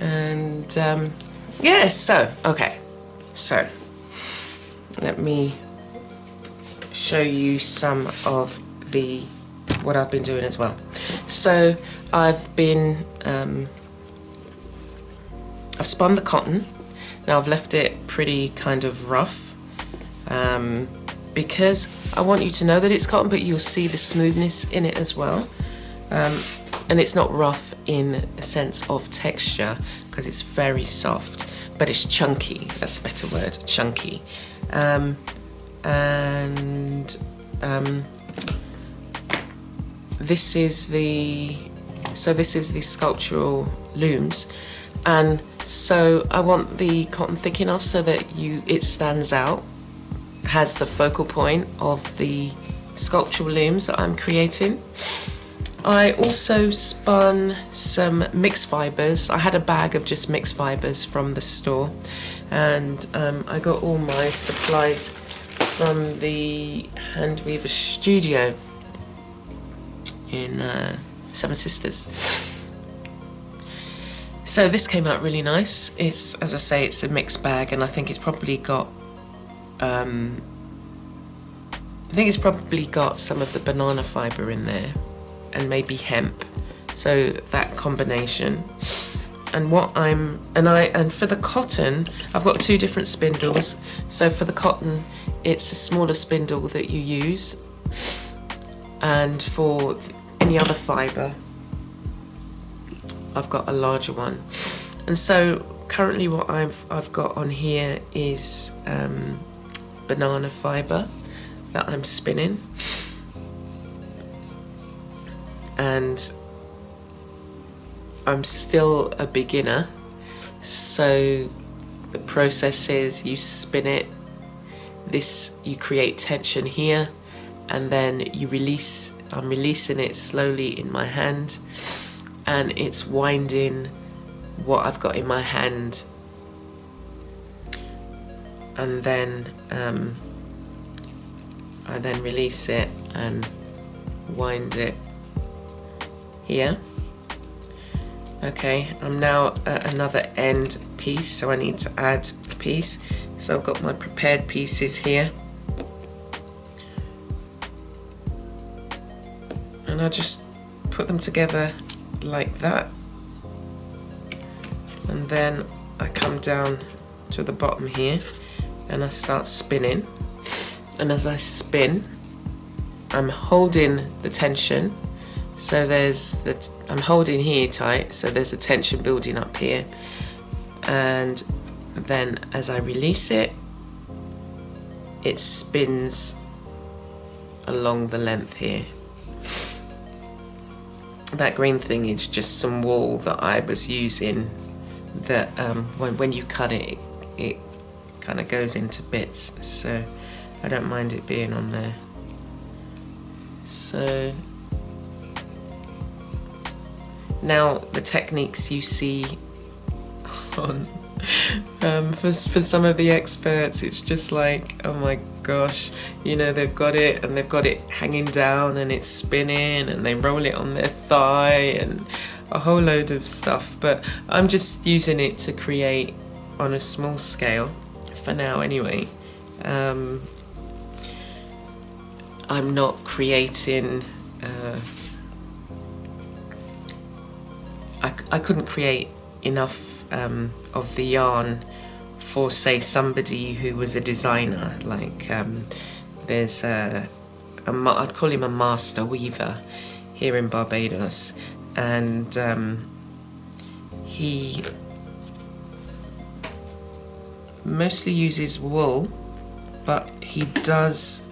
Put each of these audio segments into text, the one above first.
And yeah, so let me show you some of what I've been doing as well. So I've been I've spun the cotton. Now I've left it pretty kind of rough because I want you to know that it's cotton, but you'll see the smoothness in it as well. And it's not rough in the sense of texture because it's very soft, but it's chunky. That's a better word, chunky. This is the sculptural looms, and so I want the cotton thick enough so that it stands out, has the focal point of the sculptural looms that I'm creating. I also spun some mixed fibers. I had a bag of just mixed fibers from the store, and I got all my supplies from the Hand Weaver Studio in Seven Sisters. So this came out really nice. It's, as I say, it's a mixed bag, and I think it's probably got some of the banana fibre in there, and maybe hemp. So that combination. And for the cotton, I've got 2 different spindles. So for the cotton, it's a smaller spindle that you use, and for any other fibre, I've got a larger one. And so currently what I've got on here is banana fibre that I'm spinning. And I'm still a beginner, so the process is you spin it, you create tension here, and then you release. I'm releasing it slowly in my hand, and it's winding what I've got in my hand, and then I then release it and wind it here. Okay, I'm now at another end piece, so I need to add a piece. So I've got my prepared pieces here, and I just put them together like that, and then I come down to the bottom here and I start spinning. And as I spin, I'm holding the tension. So I'm holding here tight, so there's a tension building up here. And then as I release it, it spins along the length here. That green thing is just some wool that I was using that when you cut it, it kind of goes into bits. So I don't mind it being on there. So now the techniques you see on for some of the experts, it's just like, oh my gosh, you know, they've got it and they've got it hanging down and it's spinning, and they roll it on their thigh and a whole load of stuff. But I'm just using it to create on a small scale for now anyway. I'm not creating I couldn't create enough of the yarn for, say, somebody who was a designer. Like there's I'd call him a master weaver here in Barbados, and he mostly uses wool, but he does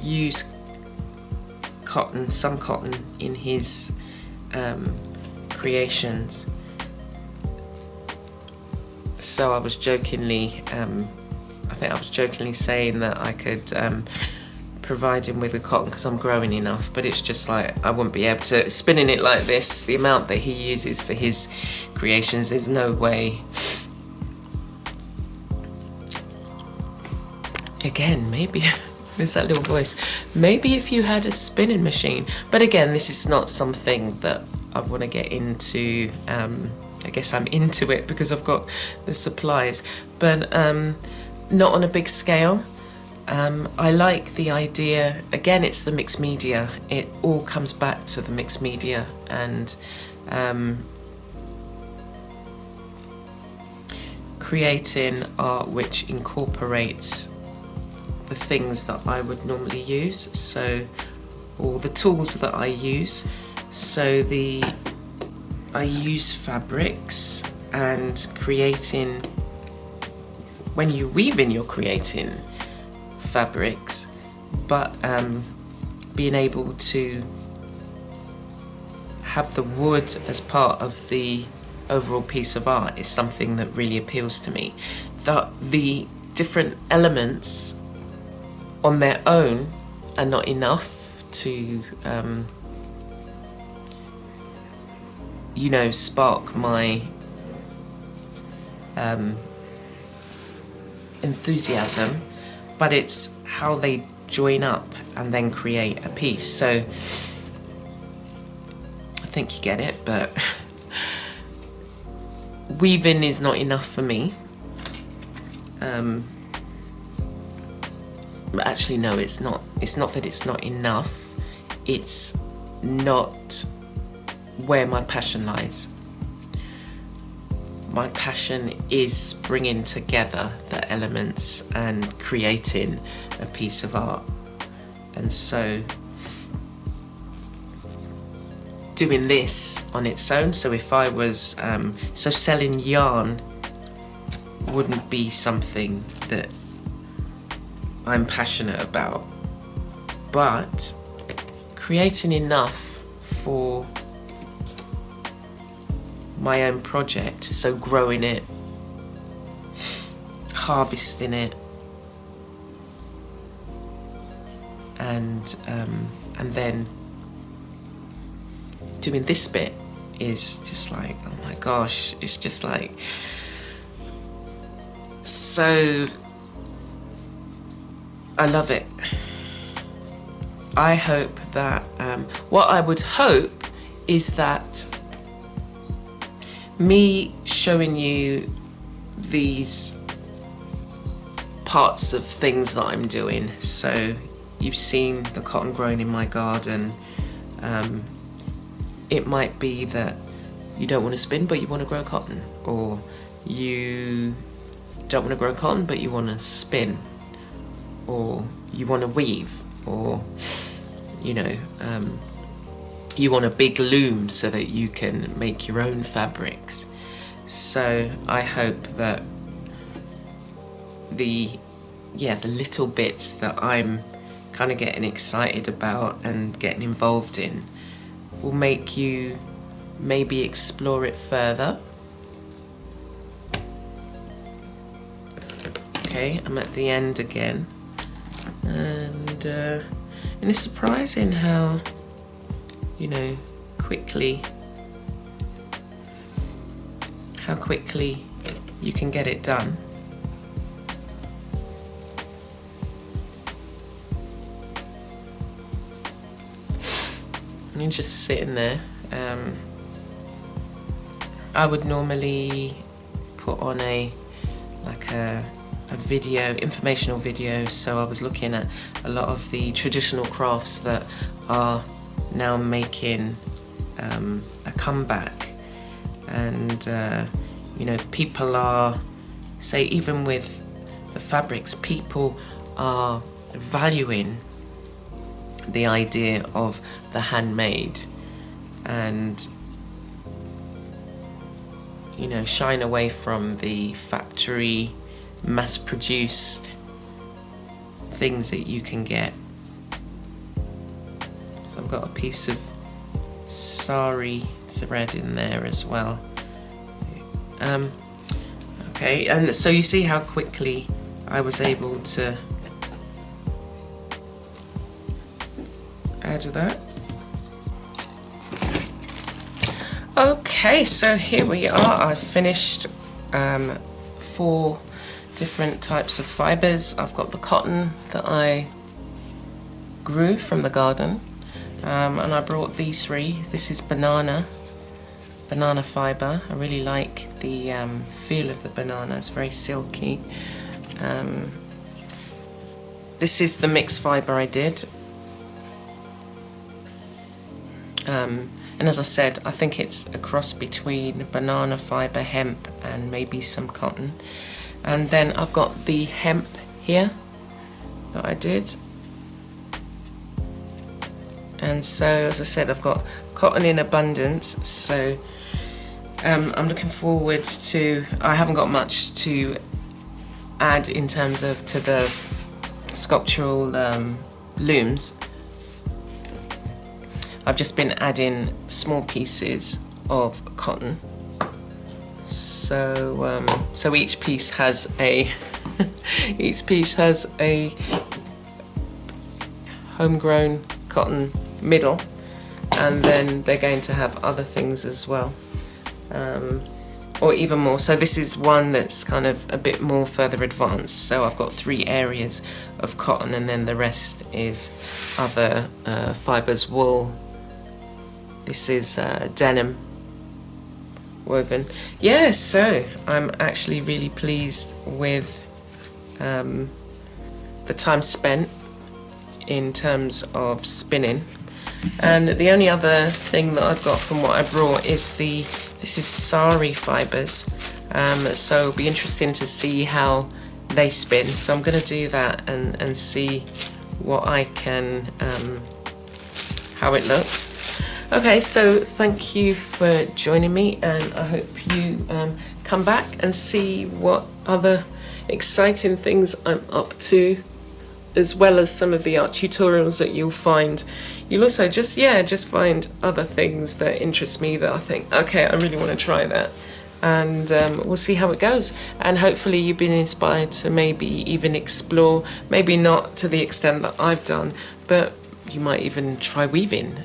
use some cotton in his creations. So I was jokingly, I think I was jokingly saying that I could provide him with the cotton because I'm growing enough, but it's just like I wouldn't be able to, spinning it like this, the amount that he uses for his creations, there's no way. Again, maybe There's that little voice. Maybe if you had a spinning machine. But again, this is not something that I want to get into. I guess I'm into it because I've got the supplies, but not on a big scale. I like the idea, again, it's the mixed media. It all comes back to the mixed media, and creating art which incorporates the things that I would normally use, so, or the tools that I use. So I use fabrics, and creating, when you weave in, you're creating fabrics, but being able to have the wood as part of the overall piece of art is something that really appeals to me. The different elements on their own are not enough to you know, spark my enthusiasm, but it's how they join up and then create a piece. So I think you get it, but weaving is not enough for me. Actually, no, it's not. It's not that it's not enough. It's not where my passion lies. My passion is bringing together the elements and creating a piece of art. And so doing this on its own, so if I was, so selling yarn wouldn't be something that I'm passionate about, but creating enough for my own project, so growing it, harvesting it, and then doing this bit is just like, oh my gosh, it's just like so, I love it. I hope that what I would hope is that me showing you these parts of things that I'm doing, so you've seen the cotton growing in my garden. It might be that you don't want to spin but you want to grow cotton, or you don't want to grow cotton but you want to spin, or you want to weave, or you know, you want a big loom so that you can make your own fabrics. So I hope that the little bits that I'm kind of getting excited about and getting involved in will make you maybe explore it further. Okay, I'm at the end again, and it's surprising how, you know, how quickly you can get it done. You're just sitting there. I would normally put on a video, informational video, so I was looking at a lot of the traditional crafts that are now making a comeback, and you know, people are, say, even with the fabrics, people are valuing the idea of the handmade, and you know, shying away from the factory mass-produced things that you can get. So I've got a piece of sari thread in there as well. Okay, and so you see how quickly I was able to add that. Okay, so here we are. I've finished 4 different types of fibers. I've got the cotton that I grew from the garden, and I brought these three. This is banana fibre. I really like the feel of the banana, it's very silky. This is the mixed fibre I did. And as I said, I think it's a cross between banana fibre, hemp, and maybe some cotton. And then I've got the hemp here that I did. And so, as I said, I've got cotton in abundance, so I'm looking forward to, I haven't got much to add in terms of to the sculptural looms. I've just been adding small pieces of cotton. So so each piece has a homegrown cotton middle, and then they're going to have other things as well, or even more. So this is one that's kind of a bit more further advanced. So I've got 3 areas of cotton, and then the rest is other fibres, wool. This is denim woven. Yeah, so I'm actually really pleased with the time spent in terms of spinning. And the only other thing that I've got from what I brought is this is sari fibres. So it'll be interesting to see how they spin. So I'm going to do that and see what I can, how it looks. Okay, so thank you for joining me, and I hope you come back and see what other exciting things I'm up to, as well as some of the art tutorials that you'll find. You'll also just find other things that interest me that I think, okay, I really want to try that. And we'll see how it goes. And hopefully you've been inspired to maybe even explore, maybe not to the extent that I've done, but you might even try weaving,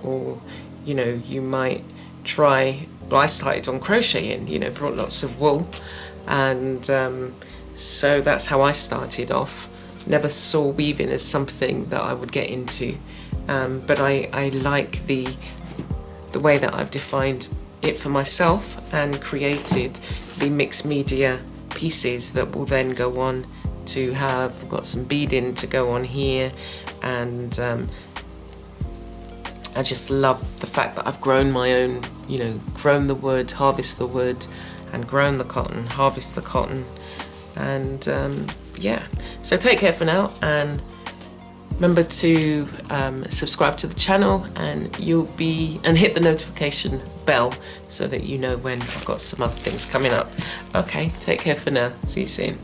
or you know, you might try, well, I started on crocheting, you know, brought lots of wool, and so that's how I started off. Never saw weaving as something that I would get into, but I like the way that I've defined it for myself and created the mixed media pieces that will then go on to have, got some beading to go on here. And I just love the fact that I've grown my own, you know, grown the wood, harvest the wood, and grown the cotton, harvest the cotton. And yeah, so take care for now, and remember to subscribe to the channel, and hit the notification bell so that you know when I've got some other things coming up. Okay, take care for now. See you soon.